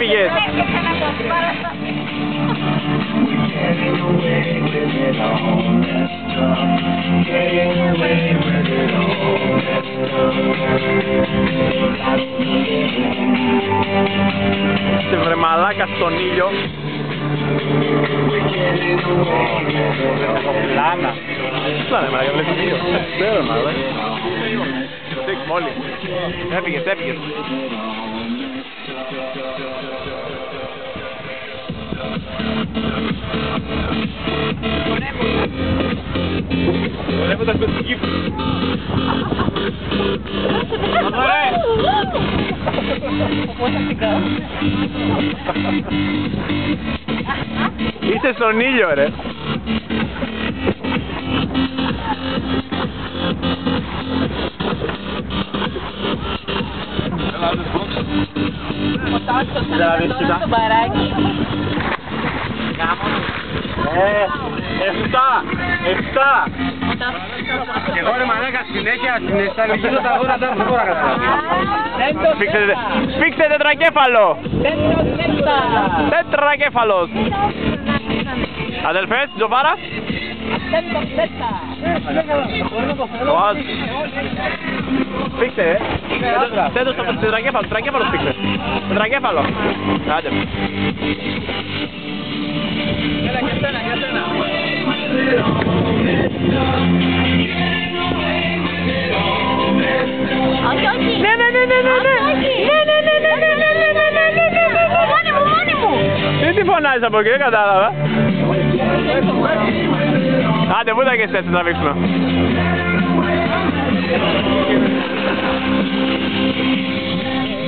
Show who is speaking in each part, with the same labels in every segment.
Speaker 1: έφυγες. Σε βρε μαλάκα στον ήλιο.
Speaker 2: Λάνα.
Speaker 1: Λάνα, μαλάκα, βλέπεις τον ήλιο.
Speaker 2: Ξέρω, μαλάκα.
Speaker 1: Στέξουμε όλοι. Έφυγες, έφυγες. Χορεύοντας με τους γύφους. Ωραία! Είσαι στον ήλιο, ρε.
Speaker 3: Δηλαδή, κοίτα. Στο μπαράκι.
Speaker 1: 7!
Speaker 2: Και εγώ ρε μαλάκα συνέχεια στα λογίζω τα δώρα δεν μπορώ να καταλάβω.
Speaker 1: Σφίξτε τετρακέφαλο! Τετρακέφαλος! Αδελφές, Τζοβάρα! Σφίξτε, Τέντος από τετρακέφαλο, τετρακέφαλο σφίξτε. Τετρακέφαλο! Άντε.
Speaker 3: Έλα και σένα, για σένα. Όχι, όχι.
Speaker 1: Ναι.
Speaker 3: Μόνοι μου.
Speaker 1: Τι φωνάζεις από εκεί, δεν κατάλαβα. Άντε, πού θα και έτσι τραβήξουμε.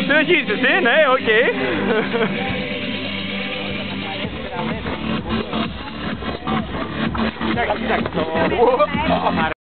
Speaker 1: Συνεχίζεις εσύ, ναι, οκ.
Speaker 2: Κοίταξε.